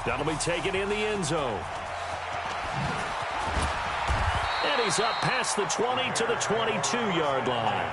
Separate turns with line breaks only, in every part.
That'll be taken in the end zone. And he's up past the 20 to the 22-yard line.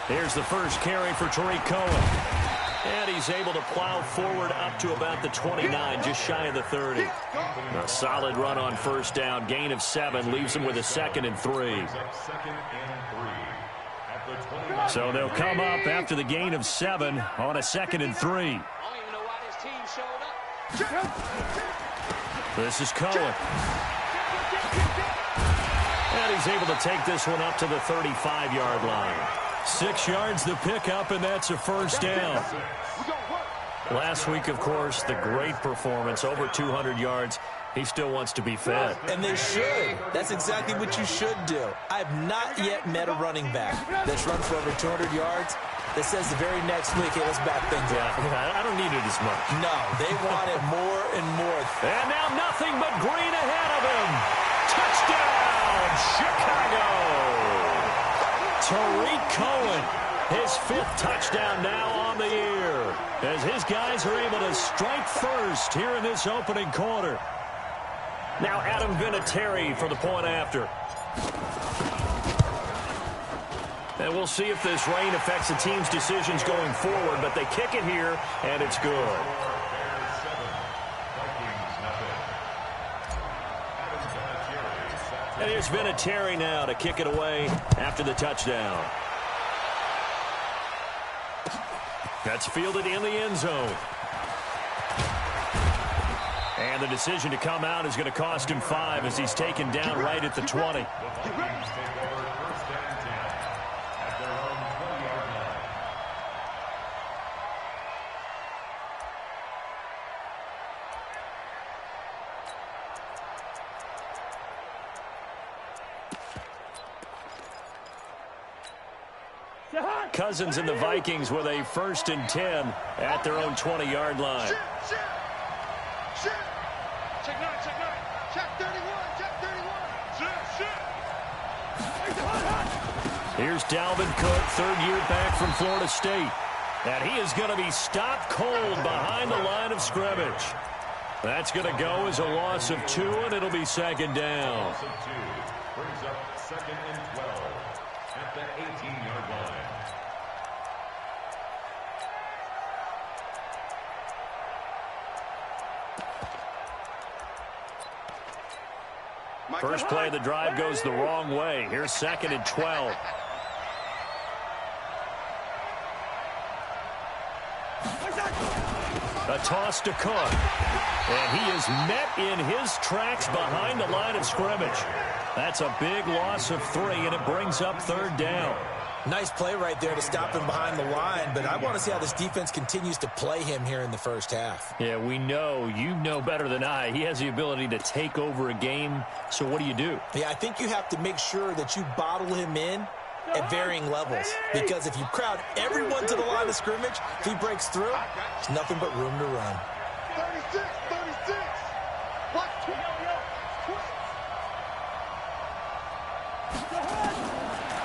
Here's the first carry for Tariq Cohen. And he's able to plow forward up to about the 29, just shy of the 30. A solid run on first down. Gain of 7 leaves him with a 2nd and 3. So they'll come up after the gain of 7 on a 2nd and 3. This is Cohen. And he's able to take this one up to the 35-yard line. 6 yards the pickup, and that's a first down. Last week, of course, the great performance, over 200 yards. He still wants to be fed.
And they should. That's exactly what you should do. I've not yet met a running back that's run for over 200 yards that says the very next week, hey, let's back things up.
I don't need it as much.
No, they want it more and more.
And now nothing but green ahead of him. Touchdown, Chicago! Tariq Cohen, his 5th touchdown now on the year, as his guys are able to strike first here in this opening quarter. Now Adam Vinatieri for the point after. And we'll see if this rain affects the team's decisions going forward, but they kick it here, and it's good. And here's Vinatieri now to kick it away after the touchdown. That's fielded in the end zone. And the decision to come out is going to cost him 5 as he's taken down right at the 20. Cousins and the Vikings with a 1st and 10 at their own 20-yard line.
Check 9, check 31.
Here's Dalvin Cook, 3rd year back from Florida State. And he is going to be stopped cold behind the line of scrimmage. That's going to go as a loss of 2, and it'll be 2nd down.
Brings up 2nd and 12 at the 18-yard line.
First play of the drive goes the wrong way. Here's 2nd and 12. A toss to Cook. And he is met in his tracks behind the line of scrimmage. That's a big loss of 3, and it brings up 3rd down.
Nice play right there to stop him behind the line, but I want to see how this defense continues to play him here in the first half.
Yeah, we know. You know better than I. He has the ability to take over a game, so what do you do?
Yeah, I think you have to make sure that you bottle him in at varying levels, because if you crowd everyone to the line of scrimmage, if he breaks through, there's nothing but room to run.
36. What?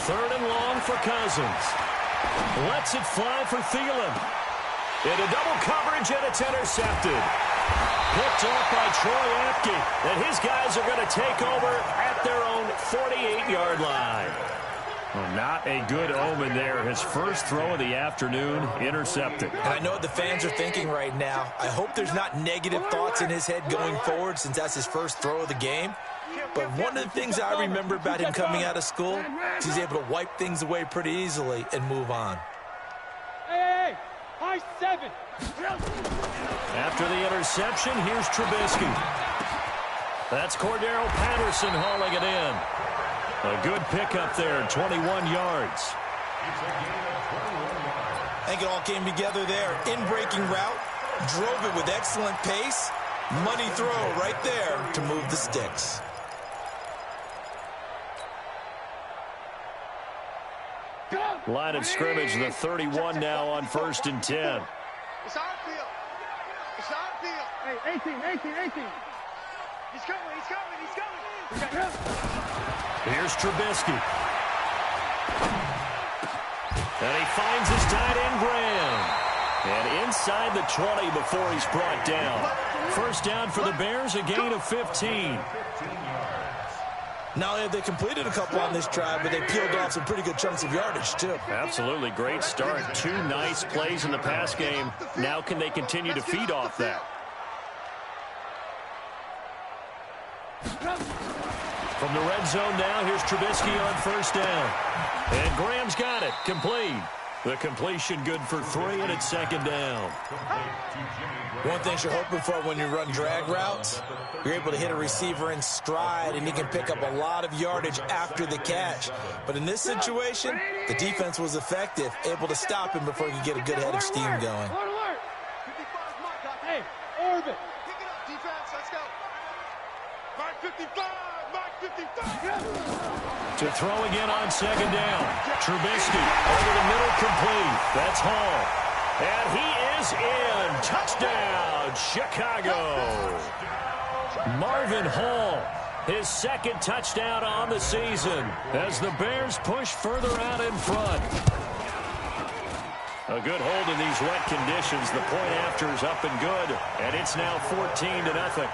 3rd and long for Cousins. Lets it fly for Thielen. Into double coverage, and it's intercepted. Picked off by Troy Apke. And his guys are going to take over at their own 48-yard line. Well, not a good omen there. His first throw of the afternoon intercepted.
And I know what the fans are thinking right now. I hope there's not negative thoughts in his head going forward, since that's his first throw of the game. But one of the things I remember about him coming out of school is he's able to wipe things away pretty easily and move on.
Hey, high 7.
After the interception, here's Trubisky. That's Cordero Patterson hauling it in. A good pickup there, 21 yards.
I think it all came together there. In-breaking route, Drove it with excellent pace. Money throw right there to move the sticks.
Line of scrimmage, the 31 now on 1st and 10.
It's our field. It's our field. Hey, 18. He's coming.
Here's Trubisky. And he finds his tight end, Graham. And inside the 20 before he's brought down. First down for the Bears, a gain of 15.
Not only have they completed a couple on this drive, but they peeled off some pretty good chunks of yardage, too.
Absolutely great start. 2 nice plays in the pass game. Now can they continue to feed off that? From the red zone now, here's Trubisky on 1st down. And Graham's got it. Complete. The completion good for 3, and it's 2nd down.
One thing you're hoping for when you run drag routes, you're able to hit a receiver in stride, and he can pick up a lot of yardage after the catch. But in this situation, the defense was effective, able to stop him before he could get a good head of steam going.
Hey, Orbit. Pick it up, defense. Let's go. Mark 55.
To throw again on 2nd down. Trubisky over the middle, complete. That's Hall. And he is in. Touchdown, Chicago. Marvin Hall, his 2nd touchdown on the season as the Bears push further out in front. A good hold in these wet conditions. The point after is up and good, and it's now 14-0.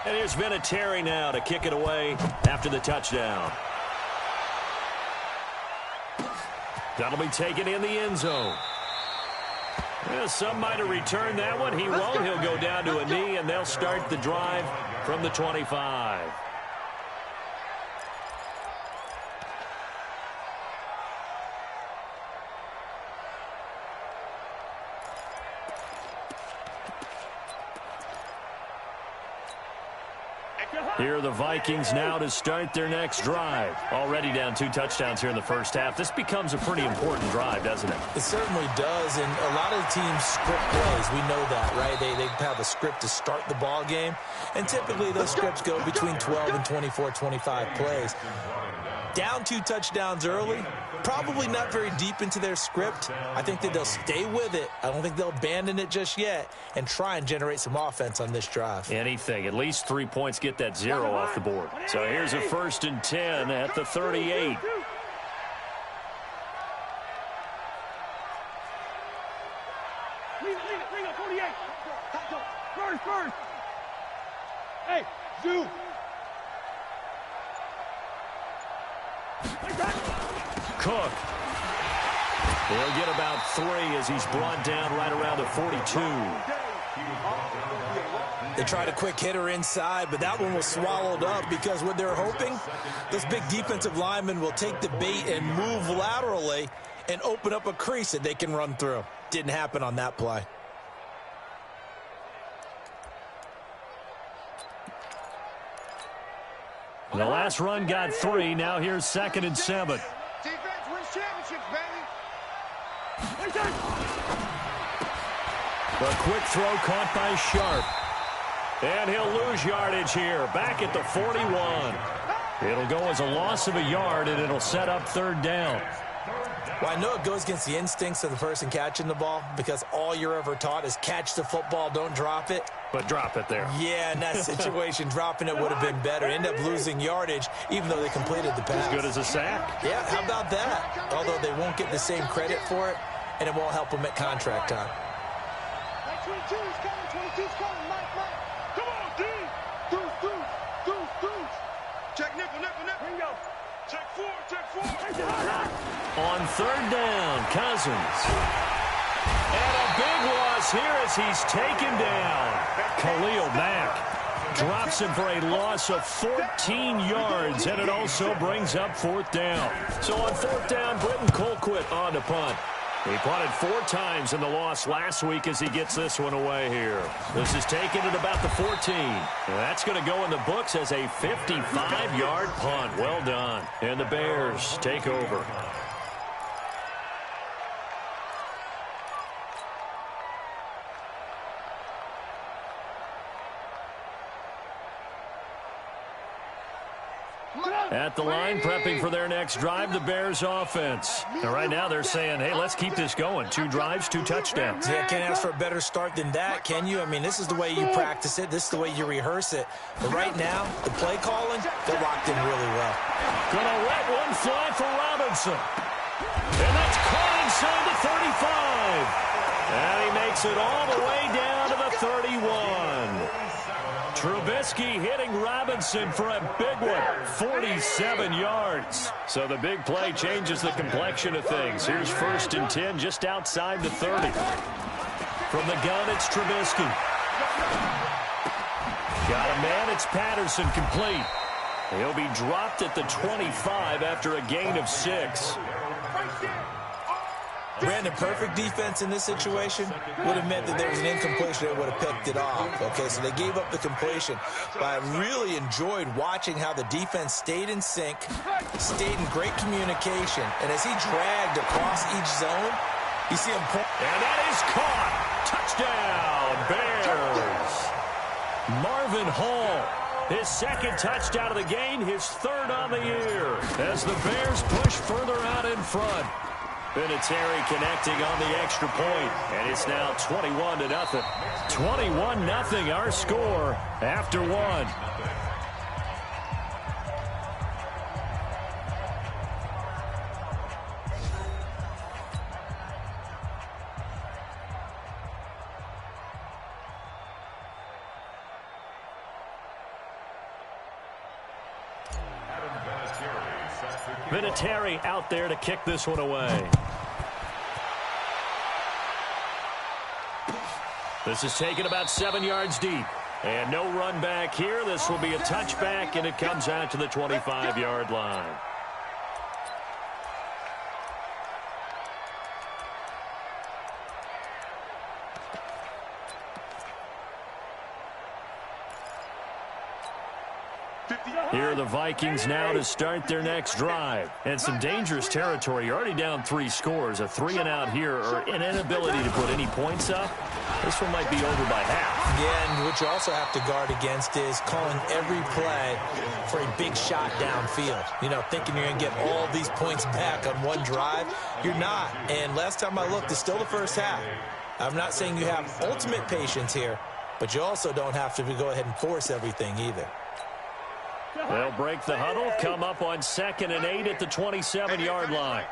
And here's Vinatieri now to kick it away after the touchdown. That'll be taken in the end zone. Well, some might have returned that one. He won't. He'll go down to a knee, and they'll start the drive from the 25. Here are the Vikings now to start their next drive. Already down 2 touchdowns here in the first half. This becomes a pretty important drive, doesn't it?
It certainly does, and a lot of the teams script plays. We know that, right? They have a script to start the ball game, and typically those scripts go between 12 and 24, 25 plays. Down 2 touchdowns early, probably not very deep into their script. I think that they'll stay with it. I don't think they'll abandon it just yet and try and generate some offense on this drive.
Anything. At least 3 points, get that 0 off the board. So here's a 1st and 10 at the 38.
Lead up, 48. First. Hey, Zoo.
Cook. He'll get about 3 as he's brought down right around the 42.
They tried a quick hitter inside, but that one was swallowed up because what they're hoping, this big defensive lineman will take the bait and move laterally and open up a crease that they can run through. Didn't happen on that play.
The last run got 3. Now here's 2nd and 7.
Defense wins championships, baby.
The quick throw caught by Sharp. And he'll lose yardage here. Back at the 41. It'll go as a loss of a yard, and it'll set up 3rd down.
Well, I know it goes against the instincts of the person catching the ball because all you're ever taught is catch the football, don't drop it.
But drop it there.
Yeah, in that situation, dropping it would have been better. End up losing yardage, even though they completed the pass.
As good as a sack.
Yeah, how about that? Although they won't get the same credit for it, and it won't help them at contract time.
22's coming, Mike. Come on, D. Deuce. Check nickel. Bingo. Check 4.
On 3rd down, Cousins. And a big loss here as he's taken down. Khalil Mack Drops him for a loss of 14 yards, and it also brings up 4th down. So on 4th down, Britton Colquitt on to punt. He punted 4 times in the loss last week as he gets this one away here. This is taken at about the 14. That's going to go in the books as a 55-yard punt. Well done. And the Bears take over. At the line, prepping for their next drive, the Bears offense. And right now they're saying, hey, let's keep this going. 2 drives, 2 touchdowns.
Yeah, can't ask for a better start than that, can you? I mean, this is the way you practice it. This is the way you rehearse it. But right now, the play calling, they're locked in really well.
Gonna let one fly for Robinson. And that's caught inside the 35. And he makes it all the way down to the 31. Trubisky hitting Robinson for a big one, 47 yards. So the big play changes the complexion of things. Here's 1st and 10 just outside the 30. From the gun, it's Trubisky. Got a man, it's Patterson, complete. He'll be dropped at the 25 after a gain of 6.
Brandon, perfect defense in this situation would have meant that there was an incompletion that would have picked it off. Okay, so they gave up the completion. But I really enjoyed watching how the defense stayed in sync, stayed in great communication. And as he dragged across each zone, you see him point.
And that is caught. Touchdown, Bears. Marvin Hall, his 2nd touchdown of the game, his 3rd on the year. As the Bears push further out in front. Vinatieri connecting on the extra point, and it's now 21-0. 21-0 our score after 1. Vinatieri out there to kick this one away. This is taken about 7 yards deep. And no run back here. This will be a touchback, and it comes out to the 25-yard line. Here are the Vikings now to start their next drive. And some dangerous territory. You're already down 3 scores. A 3-and-out here, or an inability to put any points up. This one might be over by half.
Yeah, and what you also have to guard against is calling every play for a big shot downfield. You know, thinking you're going to get all these points back on one drive. You're not. And last time I looked, it's still the first half. I'm not saying you have ultimate patience here, but you also don't have to go ahead and force everything either.
They'll break the huddle, come up on 2nd and 8 at the 27-yard line.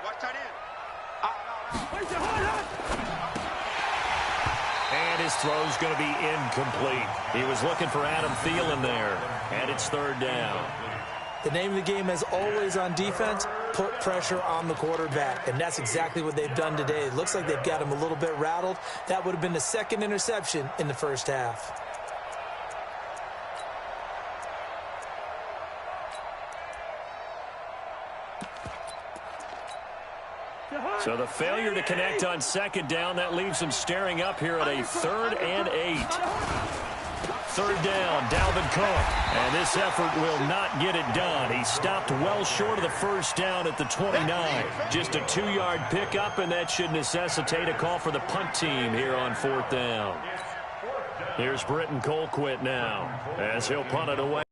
And his throw's going to be incomplete. He was looking for Adam Thielen there, and it's 3rd down.
The name of the game, as always on defense, put pressure on the quarterback, and that's exactly what they've done today. It looks like they've got him a little bit rattled. That would have been the 2nd interception in the first half.
So the failure to connect on 2nd down, that leaves him staring up here at a 3rd and 8. 3rd down, Dalvin Cook. And this effort will not get it done. He stopped well short of the 1st down at the 29. Just a 2-yard pickup, and that should necessitate a call for the punt team here on 4th down. Here's Britton Colquitt now, as he'll punt it away.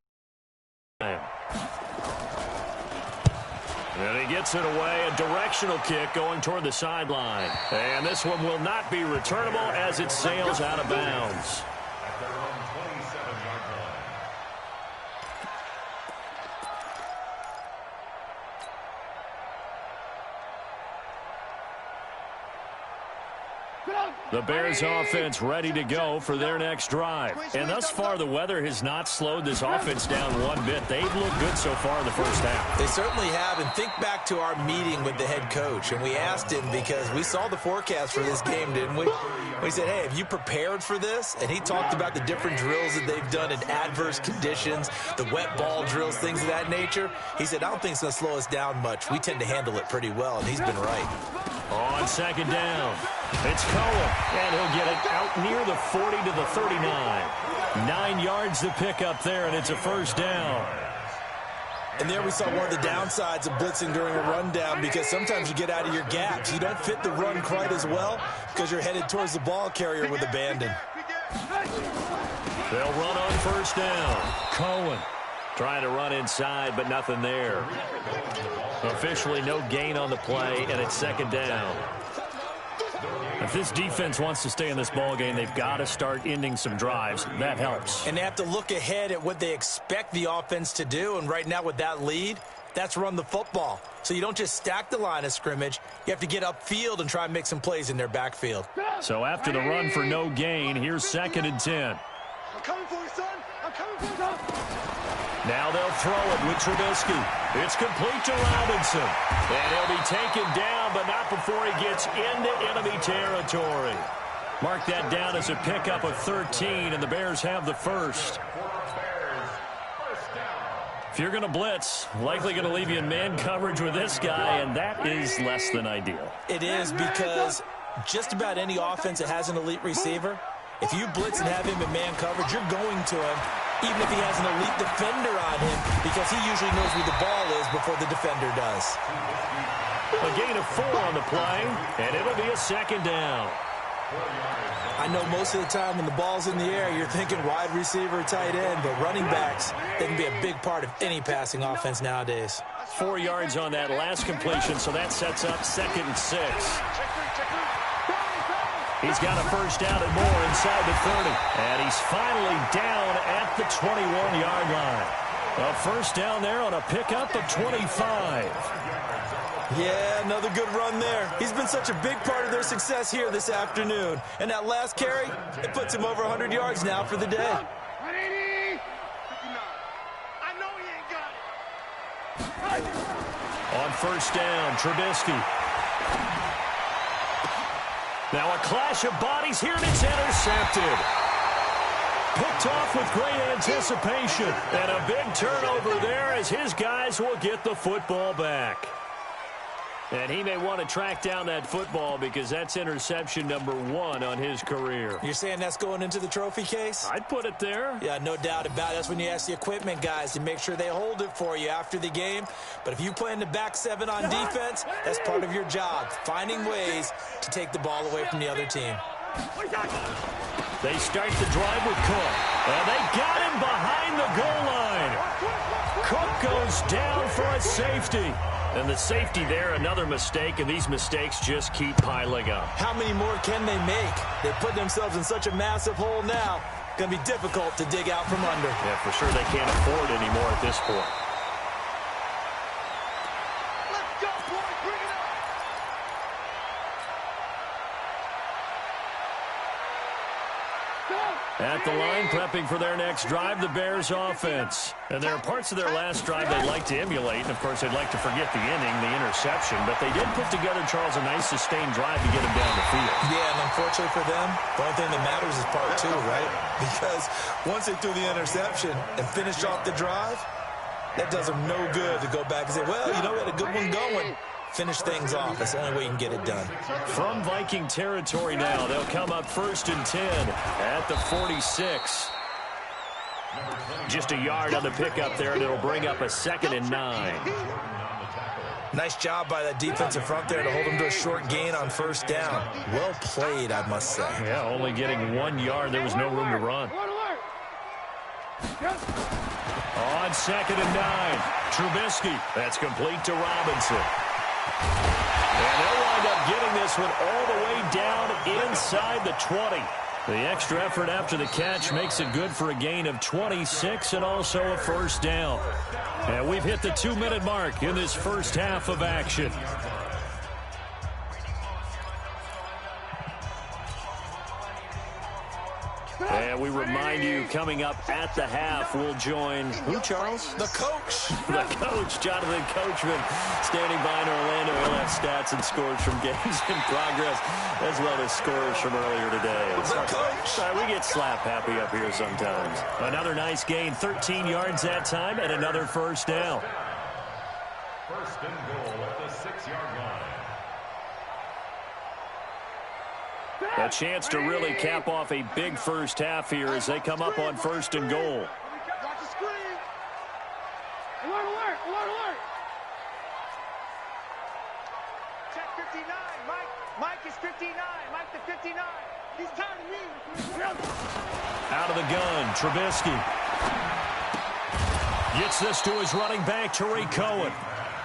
And he gets it away, a directional kick going toward the sideline. And this one will not be returnable as it sails out of bounds. The Bears offense ready to go for their next drive. And thus far, the weather has not slowed this offense down one bit. They've looked good so far in the first half.
They certainly have. And think back to our meeting with the head coach. And we asked him, because we saw the forecast for this game, didn't we? We said, hey, have you prepared for this? And he talked about the different drills that they've done in adverse conditions, the wet ball drills, things of that nature. He said, I don't think it's going to slow us down much. We tend to handle it pretty well, and he's been right.
On second down, it's Cohen, and he'll get it out near the 40 to the 39. 9 yards to pick up there, and it's a first down.
And there we saw one of the downsides of blitzing during a rundown, because sometimes you get out of your gaps. You don't fit the run quite as well because you're headed towards the ball carrier with abandon.
They'll run on first down. Cohen trying to run inside, but nothing there. Officially no gain on the play, and it's second down. If this defense wants to stay in this ballgame, they've got to start ending some drives. That helps.
And they have to look ahead at what they expect the offense to do. And right now with that lead, that's run the football. So you don't just stack the line of scrimmage. You have to get upfield and try and make some plays in their backfield.
So after the run for no gain, here's second and 10.
I'm coming for you, son. I'm coming for you, son.
Now they'll throw it with Trubisky. It's complete to Robinson. And he'll be taken down, but not before he gets into enemy territory. Mark that down as a pickup of 13, and the Bears have the first. If you're going to blitz, likely going to leave you in man coverage with this guy, and that is less than ideal.
It is, because just about any offense that has an elite receiver, if you blitz and have him in man coverage, you're going to him, even if he has an elite defender on him, because he usually knows where the ball is before the defender does.
A gain of 4 on the play, and it'll be a second down.
I know most of the time when the ball's in the air, you're thinking wide receiver, tight end, but running backs, they can be a big part of any passing offense nowadays.
4 yards on that last completion, so that sets up second and 6. He's got a first down and more inside the 30. And he's finally down at the 21-yard line. A first down there on a pickup of 25.
Yeah, another good run there. He's been such a big part of their success here this afternoon. And that last carry, it puts him over 100 yards now for the day.
180. 59. I know he ain't got it.
On first down, Trubisky. Now a clash of bodies here, and it's intercepted. Picked off with great anticipation. And a big turnover there as his guys will get the football back. And he may want to track down that football because that's interception number 1 on his career.
You're saying that's going into the trophy case?
I'd put it there.
Yeah, no doubt about it. That's when you ask the equipment guys to make sure they hold it for you after the game. But if you play in the back 7 on defense, that's part of your job, finding ways to take the ball away from the other team.
They start the drive with Cook. And they got him behind the goal line. Cook goes down for a safety. And the safety there, another mistake, and these mistakes just keep piling up.
How many more can they make? They put themselves in such a massive hole now. Going to be difficult to dig out from under.
Yeah, for sure they can't afford anymore at this point.
Let's go, boy. Bring it up.
At the line, prepping for their next drive, the Bears offense. And there are parts of their last drive they'd like to emulate. And, of course, they'd like to forget the inning, the interception. But they did put together, Charles, a nice sustained drive to get them down the field.
Yeah, and unfortunately for them, the only thing that matters is part 2, right? Because once they threw the interception and finished off the drive, that does them no good to go back and say, well, you know, we had a good one going. Finish things off. That's the only way you can get it done.
From Viking territory now, they'll come up first and 10 at the 46. Just a yard on the pickup there, and it'll bring up a second and 9.
Nice job by that defensive front there to hold them to a short gain on first down. Well played, I must say.
Yeah, only getting 1 yard. There was no room to run. On second and 9, Trubisky. That's complete to Robinson. And they'll wind up getting this one all the way down inside the 20. The extra effort after the catch makes it good for a gain of 26 and also a first down. And we've hit the 2-minute mark in this first half of action. And we remind you, coming up at the half, we'll join who, Charles?
The coach.
The coach, Jonathan Coachman, standing by in Orlando. He'll have stats and scores from games in progress, as well as scores from earlier today.
The coach.
Sorry, we get slap happy up here sometimes. Another nice gain, 13 yards that time, and another first down.
First and goal at the 6-yard line.
A chance to really cap off a big first half here as they come up on first and goal.
Watch the screen. Alert, alert, alert, alert. Check 59. Mike is 59. Mike the 59. He's counting me.
Out of the gun, Trubisky. Gets this to his running back, Tariq Cohen.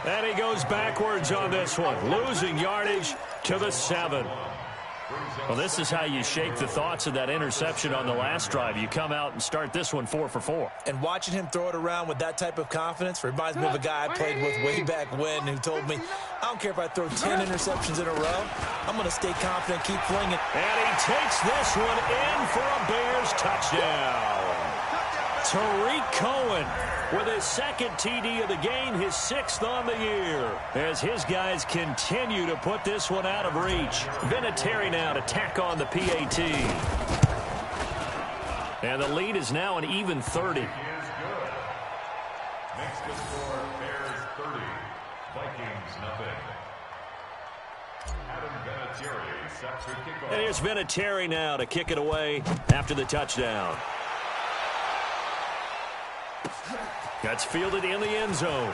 And he goes backwards on this one, losing yardage to the 7. Well, this is how you shake the thoughts of that interception on the last drive. You come out and start this one 4 for 4.
And watching him throw it around with that type of confidence reminds me of a guy I played with way back when who told me, I don't care if I throw 10 interceptions in a row, I'm going to stay confident, keep flinging.
And he takes this one in for a Bears touchdown. Tariq Cohen with his second TD of the game, his 6th on the year, as his guys continue to put this one out of reach. Vinatieri now to tack on the PAT. And the lead is now an even 30.
Makes the score Bears 30, Vikings nothing. Adam Vinatieri set to kick off.
And here's Vinatieri now to kick it away after the touchdown. That's fielded in the end zone.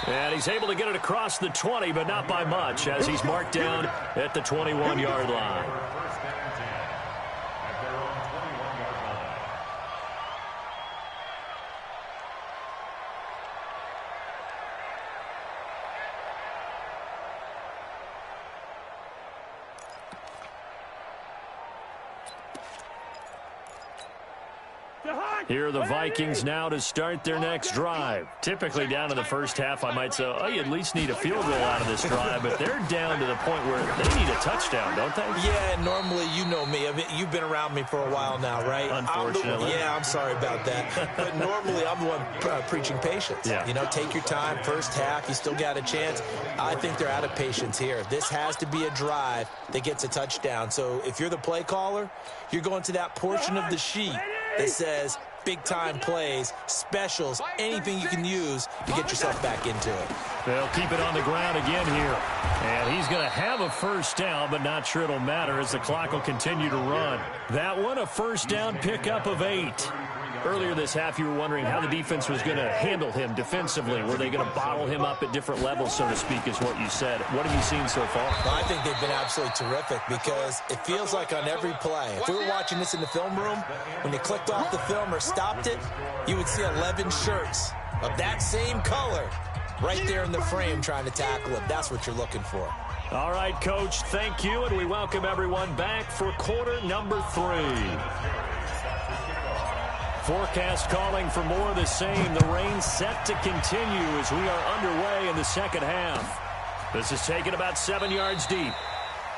And he's able to get it across the 20, but not by much, as he's marked down at the 21-yard line.
First and 10 at their own 21-yard line.
Here are the Vikings now to start their next drive. Typically down in the first half, I might say, oh, you at least need a field goal out of this drive, but they're down to the point where they need a touchdown, don't they?
Yeah, normally, you know me. You've been around me for a while now, right?
Unfortunately.
I'm sorry about that. But normally, I'm the one preaching patience.
Yeah.
You know, take your time. First half, you still got a chance. I think they're out of patience here. This has to be a drive that gets a touchdown. So if you're the play caller, you're going to that portion of the sheet that says big-time plays, specials, anything you can use to get yourself back into it.
They'll keep it on the ground again here. And he's going to have a first down, but not sure it'll matter as the clock will continue to run. That one, a first down pickup of 8. Earlier this half, you were wondering how the defense was going to handle him defensively. Were they going to bottle him up at different levels, so to speak, is what you said. What have you seen so far?
Well, I think they've been absolutely terrific because it feels like on every play, if we were watching this in the film room, when you clicked off the film or stopped it, you would see 11 shirts of that same color right there in the frame trying to tackle him. That's what you're looking for.
All right, Coach, thank you, and we welcome everyone back for quarter number 3. Forecast calling for more of the same. The rain set to continue as we are underway in the second half. This is taken about 7 yards deep.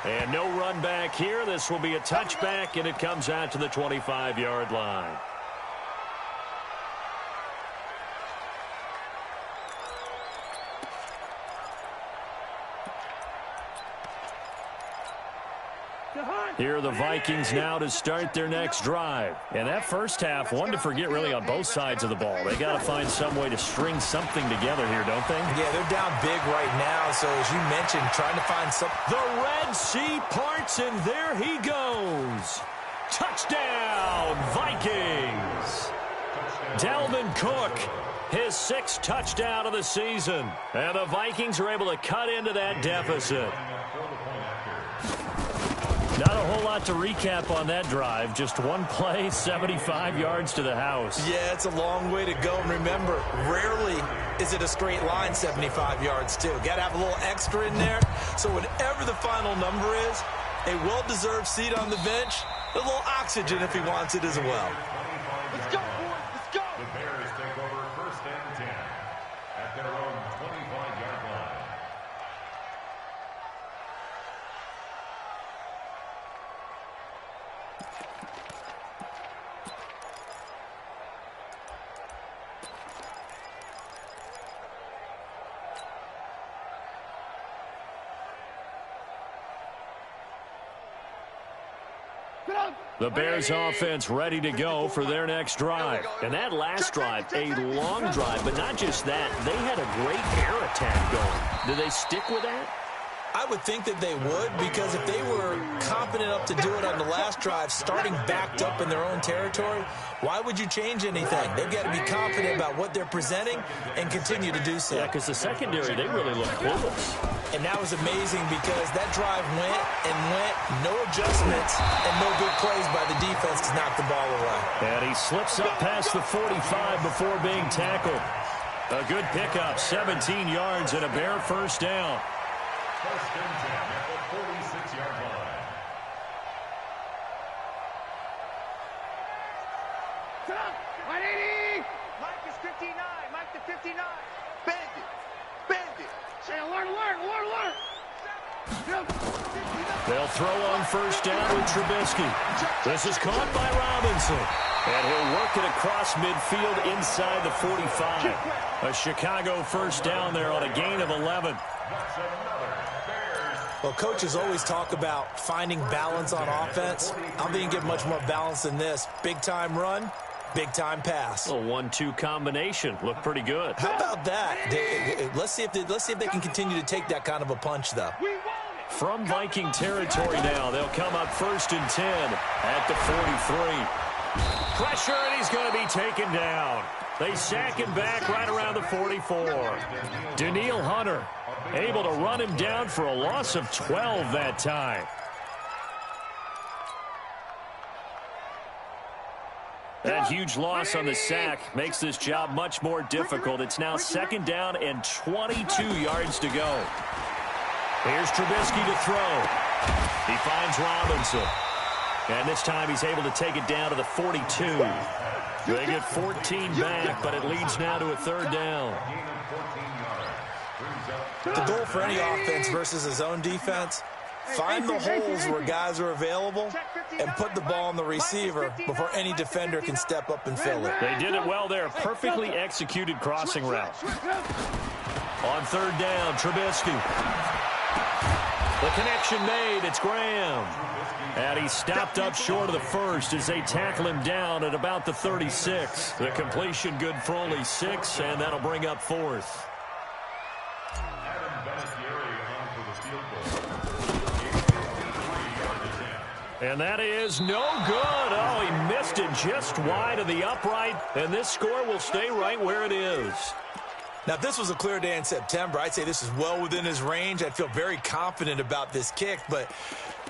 And no run back here. This will be a touchback, and it comes out to the 25-yard line. Here are the Vikings now to start their next drive. And that first half, one to forget really on both sides of the ball. They got to find some way to string something together here, don't they?
Yeah, they're down big right now. So as you mentioned, trying to find some.
The Red Sea parts, and there he goes. Touchdown, Vikings. Dalvin Cook, his 6th touchdown of the season. And the Vikings are able to cut into that deficit. Not a whole lot to recap on that drive. Just one play, 75 yards to the house.
Yeah, it's a long way to go. And remember, rarely is it a straight line 75 yards, too. Got to have a little extra in there. So whatever the final number is, a well-deserved seat on the bench, a little oxygen if he wants it as well.
Let's go, boys. Let's go.
The Bears take over first and 10 at their own 25-yard line.
The Bears offense ready to go for their next drive. And that last drive, a long drive, but not just that. They had a great air attack going. Do they stick with that?
I would think that they would, because if they were confident enough to do it on the last drive, starting backed up in their own territory, why would you change anything? They've got to be confident about what they're presenting and continue to do so.
Yeah, because the secondary, they really look clueless.
And that was amazing because that drive went and went, no adjustments, and no big plays by the defense to knock the ball away.
And he slips up past the 45 before being tackled. A good pickup, 17 yards and a Bear first down.
First and 10 at the 46-yard line.
Mike is 59. Mike to 59. Bend it. Bend it. Hey, alert.
They'll throw on first down with Trubisky. This is caught by Robinson. And he'll work it across midfield inside the 45. A Chicago first down there on a gain of 11.
That's another Bears.
Well, coaches always talk about finding balance on offense. I don't think you can get much more balance than this. Big-time run, big-time pass.
A 1-2 combination. Looked pretty good.
How about that? Let's see if they can continue to take that kind of a punch, though.
From Viking territory now, they'll come up first and 10 at the 43. Pressure, and he's going to be taken down. They sack him back right around the 44. Danielle Hunter able to run him down for a loss of 12 that time. That huge loss on the sack makes this job much more difficult. It's now second down and 22 yards to go. Here's Trubisky to throw. He finds Robinson. And this time he's able to take it down to the 42. They get 14 back, but it leads now to a third down.
The goal for any offense versus his own defense, find the holes where guys are available and put the ball on the receiver before any defender can step up and fill it.
They did it well there. Perfectly executed crossing route. On third down, Trubisky. The connection made. It's Graham. And he stopped up short of the first as they tackle him down at about the 36. The completion good for only 6, and that'll bring up fourth. And that is no good. Oh, he missed it just wide of the upright, and this score will stay right where it is.
Now, if this was a clear day in September, I'd say this is well within his range. I'd feel very confident about this kick, but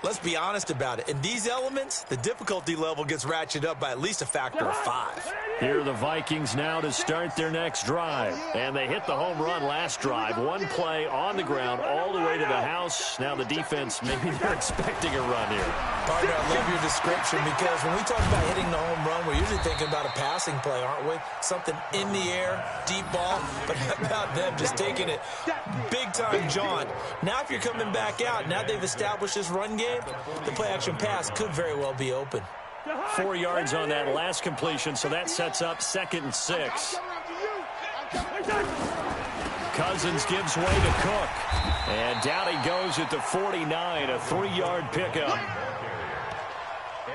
let's be honest about it. In these elements, the difficulty level gets ratcheted up by at least a factor of 5.
Here are the Vikings now to start their next drive. And they hit the home run last drive. One play on the ground all the way to the house. Now the defense, maybe they're expecting a run here.
Partner, I love your description because when we talk about hitting the home run, we're usually thinking about a passing play, aren't we? Something in the air, deep ball. But how about them just taking it big-time jaunt? Now if you're coming back out, now they've established this run game, the play-action pass could very well be open.
4 yards on that last completion, so that sets up 2nd and 6. Cousins gives way to Cook. And down he goes at the 49, a 3-yard pickup.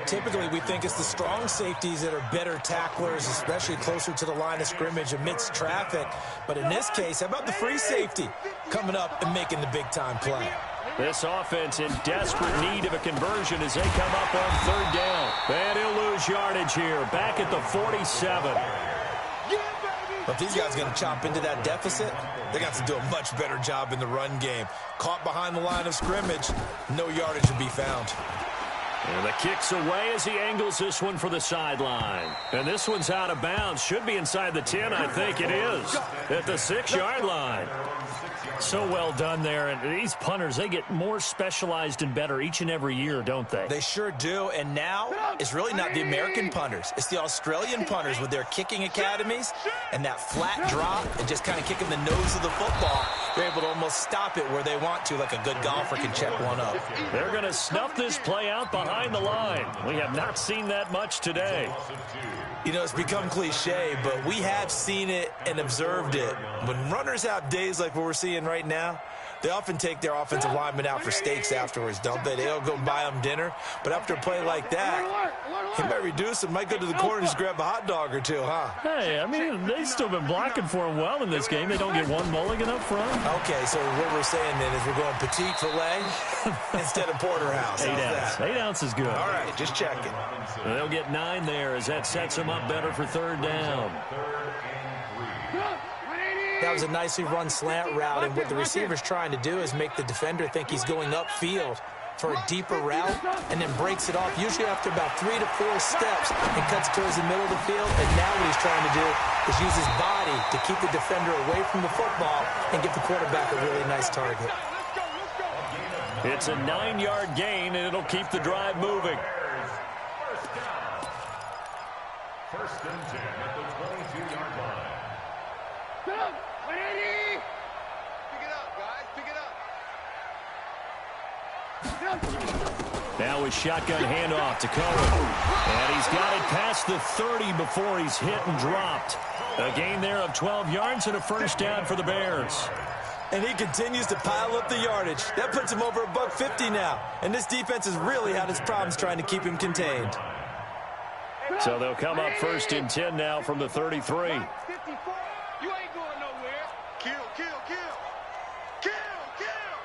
Typically, we think it's the strong safeties that are better tacklers, especially closer to the line of scrimmage amidst traffic. But in this case, how about the free safety coming up and making the big-time play?
This offense in desperate need of a conversion as they come up on third down. And he'll lose yardage here, back at the 47.
But if these guys are going to chop into that deficit, they got to do a much better job in the run game. Caught behind the line of scrimmage, no yardage to be found.
And the kick's away as he angles this one for the sideline. And this one's out of bounds. Should be inside the 10, I think it is. At the 6-yard line. So well done there. And these punters, they get more specialized and better each and every year, don't they?
They sure do. And now it's really not the American punters. It's the Australian punters with their kicking academies and that flat drop and just kind of kicking the nose of the football. They're able to almost stop it where they want to, like a good golfer can check one up.
They're going to snuff this play out behind behind the line. We have not seen that much today.
You know, it's become cliche, but we have seen it and observed it. When runners have days like what we're seeing right now, they often take their offensive linemen out for steaks afterwards, don't they? They'll go buy them dinner. But after a play like that, he might reduce it, might go to the corner and just grab a hot dog or two, huh?
Hey, I mean, they've still been blocking for him well in this game. They don't get one mulligan up front.
Okay, so what we're saying then is we're going petite filet instead of porterhouse.
8 ounce. 8 ounce is good.
All right, just checking.
They'll get 9 there as that sets them up better for third down.
That was a nicely run slant route, and what the receiver's trying to do is make the defender think he's going upfield for a deeper route, and then breaks it off, usually after about 3 to 4 steps, and cuts towards the middle of the field. And now what he's trying to do is use his body to keep the defender away from the football and give the quarterback a really nice target.
It's a 9-yard gain, and it'll keep the drive moving.
First and 10 at the 22-yard line.
Pick it up, guys. Pick it up.
Now his shotgun handoff to Cohen. And he's got it past the 30 before he's hit and dropped. A gain there of 12 yards and a first down for the Bears.
And he continues to pile up the yardage. That puts him over $150 now. And this defense has really had its problems trying to keep him contained.
So they'll come up first and 10 now from the 33.
54. You ain't going nowhere. Kill, kill, kill. Kill, kill.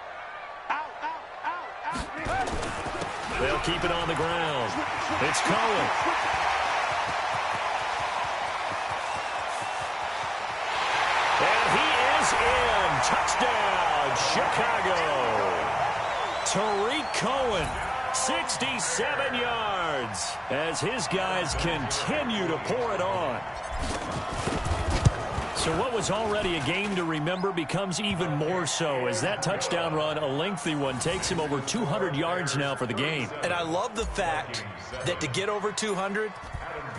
Out, out, out, out.
They'll keep it on the ground. It's Cohen. And he is in. Touchdown, Chicago. Tariq Cohen, 67 yards, as his guys continue to pour it on. So what was already a game to remember becomes even more so as that touchdown run, a lengthy one, takes him over 200 yards now for the game.
And I love the fact that to get over 200,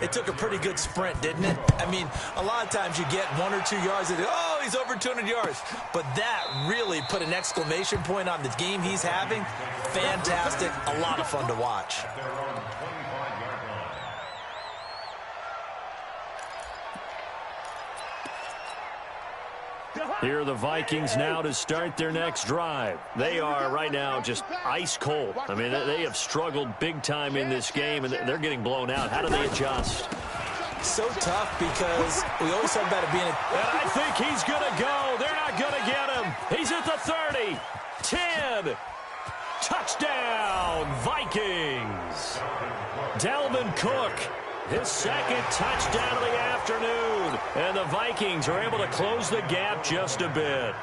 it took a pretty good sprint, didn't it? I mean, a lot of times you get 1 or 2 yards and, oh, he's over 200 yards. But that really put an exclamation point on the game he's having. Fantastic. A lot of fun to watch.
Here are the Vikings now to start their next drive. They are right now just ice cold. I mean, they have struggled big time in this game, and they're getting blown out. How do they adjust?
So tough because we always talk about it being a...
And I think he's going to go. They're not going to get him. He's at the 30. 10. Touchdown, Vikings. Dalvin Cook, his second touchdown of the afternoon. And the Vikings are able to close the gap just a bit.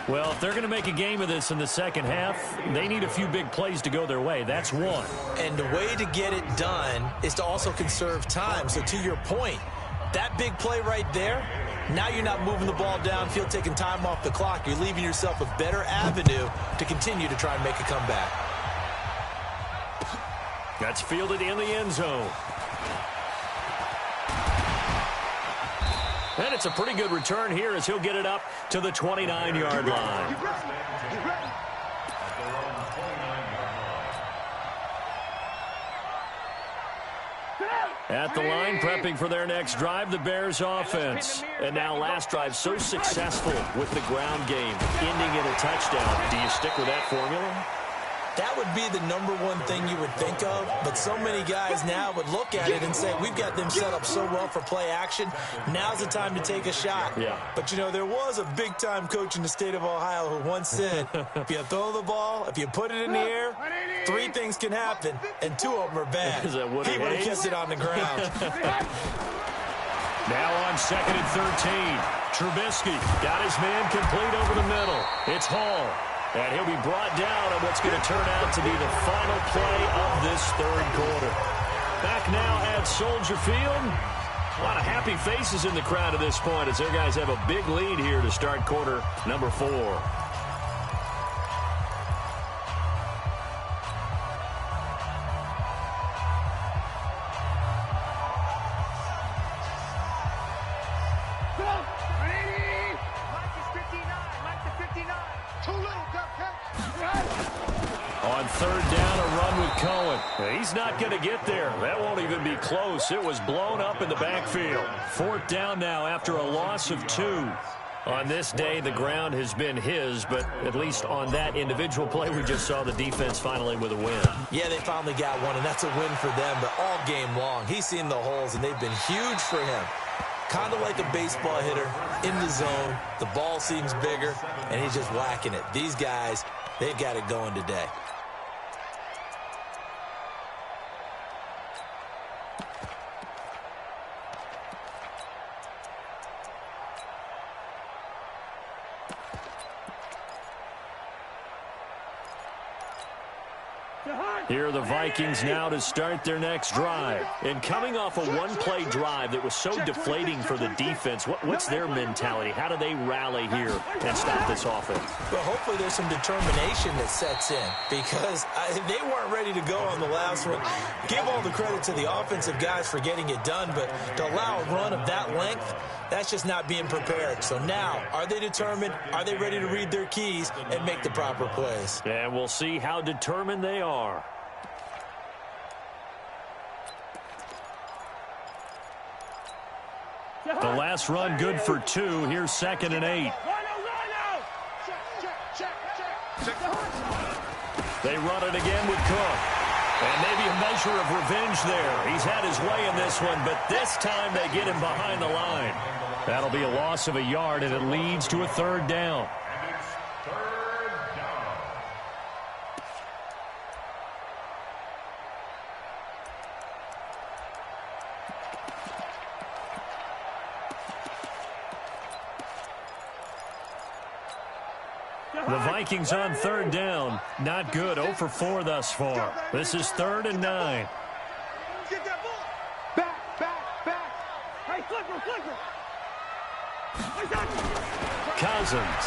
Well, if they're going to make a game of this in the second half, they need a few big plays to go their way. That's one.
And the way to get it done is to also conserve time. So to your point, that big play right there, now you're not moving the ball downfield, taking time off the clock. You're leaving yourself a better avenue to continue to try and make a comeback.
That's fielded in the end zone. And it's a pretty good return here as he'll get it up to the 29-yard line. At the line, prepping for their next drive, the Bears offense. And now last drive so successful with the ground game, ending in a touchdown. Do you stick with that formula?
That would be the #1 thing you would think of, but so many guys now would look at it and say, we've got them set up so well for play action. Now's the time to take a shot.
Yeah.
But, you know, there was a big-time coach in the state of Ohio who once said, if you throw the ball, if you put it in the air, 3 things can happen, and 2 of them are bad.
Is that what
he would have kept it on the ground.
Now on 2nd and 13. Trubisky got his man complete over the middle. It's Hall. And he'll be brought down on what's going to turn out to be the final play of this third quarter. Back now at Soldier Field. A lot of happy faces in the crowd at this point as their guys have a big lead here to start quarter number 4. On On third down, a run with Cohen. He's not going to get there. That won't even be close. It was blown up in the backfield. Fourth down now after a loss of 2. On this day, the ground has been his, but at least on that individual play, we just saw the defense finally with a win.
Yeah, they finally got one, and that's a win for them, but all game long, he's seen the holes, and they've been huge for him. Kind of like a baseball hitter in the zone. The ball seems bigger, and he's just whacking it. These guys, they've got it going today.
Here are the Vikings now to start their next drive. And coming off a one-play drive that was so deflating for the defense, what's their mentality? How do they rally here and stop this offense?
Well, hopefully there's some determination that sets in because they weren't ready to go on the last one. Give all the credit to the offensive guys for getting it done, but to allow a run of that length, that's just not being prepared. So now, are they determined? Are they ready to read their keys and make the proper plays?
And we'll see how determined they are. The last run good for 2. Here's 2nd and 8. They run it again with Cook. And maybe a measure of revenge there. He's had his way in this one, but this time they get him behind the line. That'll be a loss of a yard, and it leads to a 3rd down. The Vikings on 3rd down. Not good. 0 for 4 thus far. This is 3rd and 9.
Get that ball. Back. Hey, flipper.
Cousins.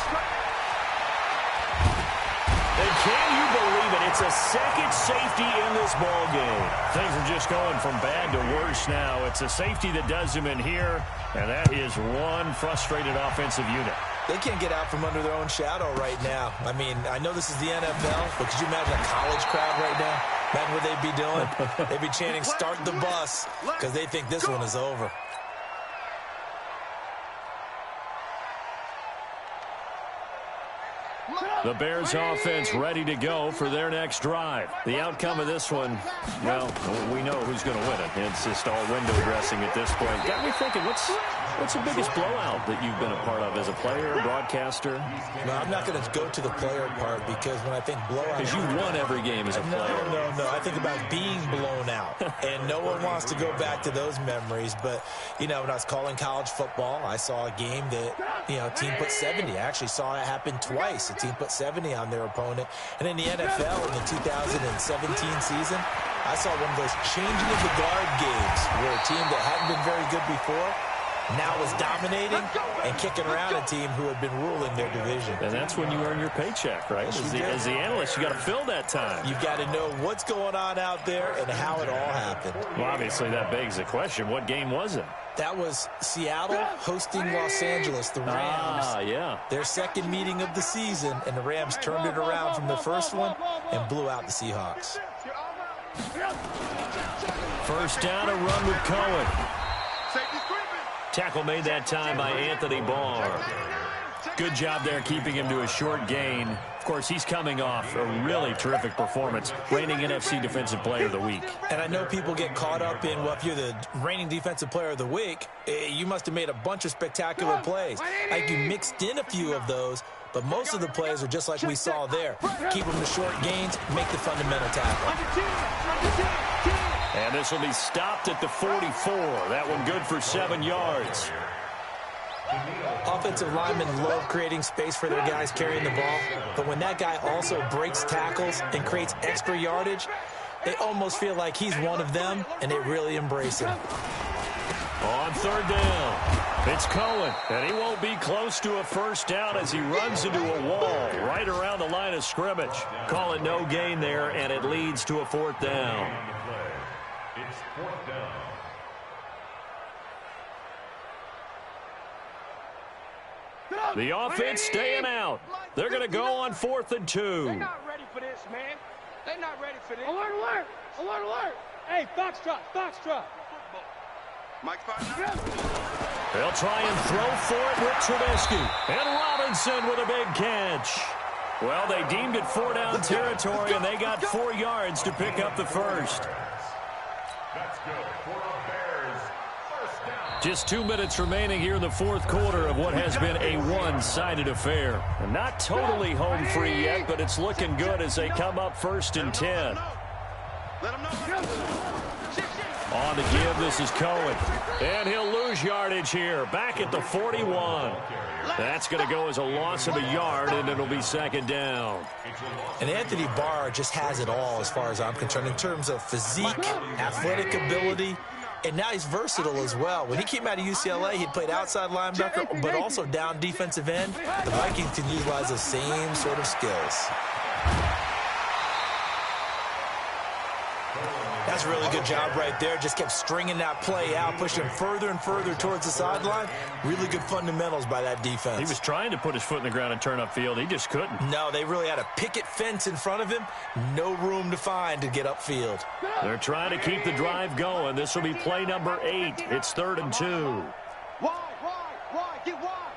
And can you believe it? It's a second safety in this ball game. Things are just going from bad to worse now. It's a safety that does him in here, and that is one frustrated offensive unit.
They can't get out from under their own shadow right now. I mean, I know this is the NFL, but could you imagine a college crowd right now? Imagine what they'd be doing. They'd be chanting, "Start the bus," because they think this one is over.
The Bears offense ready to go for their next drive. The outcome of this one, well, we know who's going to win it. It's just all window dressing at this point. Got me thinking, what's the biggest blowout that you've been a part of as a player, broadcaster?
No, I'm not going to go to the player part because when I think blowout...
Because you won every game as a player.
No. I think about being blown out. And no one wants to go back to those memories. But, you know, when I was calling college football, I saw a game that, you know, a team put 70. I actually saw it happen twice. A team put 70 on their opponent. And in the NFL in the 2017 season, I saw one of those changing of the guard games where a team that hadn't been very good before now was dominating and kicking around a team who had been ruling their division.
And that's when you earn your paycheck, right? As the analyst, you got to fill that time.
You've got to know what's going on out there and how it all happened.
Well, obviously, that begs the question, what game was it?
That was Seattle hosting Los Angeles, the Rams.
Yeah.
Their second meeting of the season, and the Rams turned it around from the first one and blew out the Seahawks.
First down, a run with Cohen. Tackle made that time by Anthony Barr. Good job there keeping him to a short gain. Of course, he's coming off a really terrific performance, reigning NFC Defensive Player of the Week.
And I know people get caught up in, well, if you're the reigning Defensive Player of the Week, you must have made a bunch of spectacular plays. Like you mixed in a few of those, but most of the plays are just like we saw there. Keep them to short gains, make the fundamental tackle.
And this will be stopped at the 44. That one good for 7 yards.
Offensive linemen love creating space for their guys carrying the ball, but when that guy also breaks tackles and creates extra yardage, they almost feel like he's one of them, and they really embrace him.
On third down, it's Cohen, and he won't be close to a first down as he runs into a wall right around the line of scrimmage. Call it no gain there, and it leads to a 4th down.
It's 4th down.
The offense staying out. They're going to go on 4th and 2.
They're not ready for this, man. They're not ready for this.
Alert, alert! Alert, alert! Hey, foxtrot, foxtrot!
Mike partner.
They'll try and throw for it with Trubisky. And Robinson with a big catch. Well, they deemed it 4 down territory, and they got 4 yards to pick up the first.
That's good for the Bears. First down.
Just 2 minutes remaining here in the fourth quarter of what has been a one-sided affair. And not totally home free yet, but it's looking good as they come up 1st and 10.
Let him know.
On the give, this is Cohen. And he'll lose yardage here. Back at the 41. That's going to go as a loss of a yard, and it'll be 2nd down.
And Anthony Barr just has it all as far as I'm concerned in terms of physique, athletic ability, and now he's versatile as well. When he came out of UCLA, he'd played outside linebacker, but also down defensive end. The Vikings can utilize the same sort of skills. That's a really good job right there. Just kept stringing that play out, pushing him further and further towards the sideline. Really good fundamentals by that defense.
He was trying to put his foot in the ground and turn upfield. He just couldn't.
No, they really had a picket fence in front of him. No room to find to get upfield.
They're trying to keep the drive going. This will be play number 8. It's 3rd and 2.
Wide, get wide.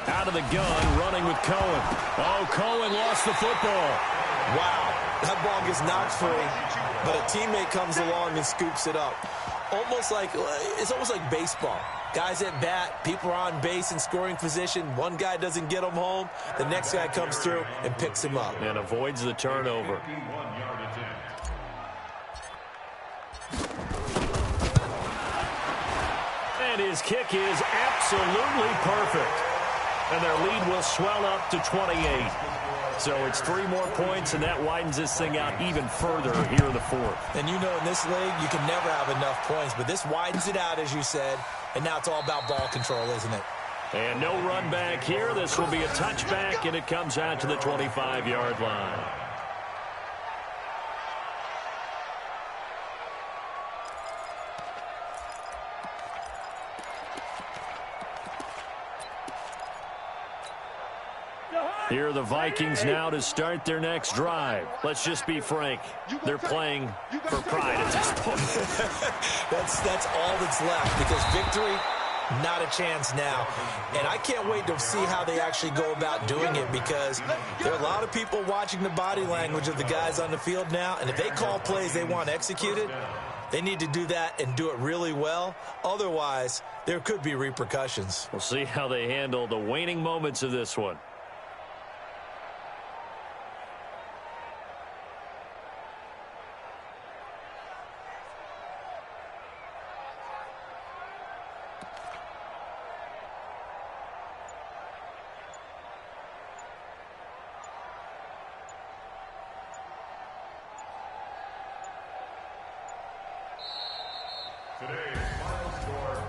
Out of the gun, running with Cohen. Oh, Cohen lost the football.
Wow. That ball gets knocked free, but a teammate comes along and scoops it up. It's almost like baseball. Guys at bat, people are on base in scoring position. One guy doesn't get him home. The next guy comes through and picks him up.
And avoids the turnover. And his kick is absolutely perfect. And their lead will swell up to 28. So it's 3 more points, and that widens this thing out even further here in the 4th.
And you know in this league, you can never have enough points, but this widens it out, as you said, and now it's all about ball control, isn't it?
And no run back here. This will be a touchback, and it comes out to the 25-yard line. Here are the Vikings now to start their next drive. Let's just be frank. They're playing for pride at this point.
That's all that's left, because victory, not a chance now. And I can't wait to see how they actually go about doing it, because there are a lot of people watching the body language of the guys on the field now, and if they call plays they want executed, they need to do that and do it really well. Otherwise, there could be repercussions.
We'll see how they handle the waning moments of this one.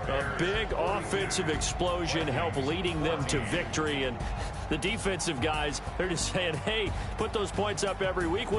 A big offensive explosion helped leading them to victory, and the defensive guys, they're just saying, hey, put those points up every week.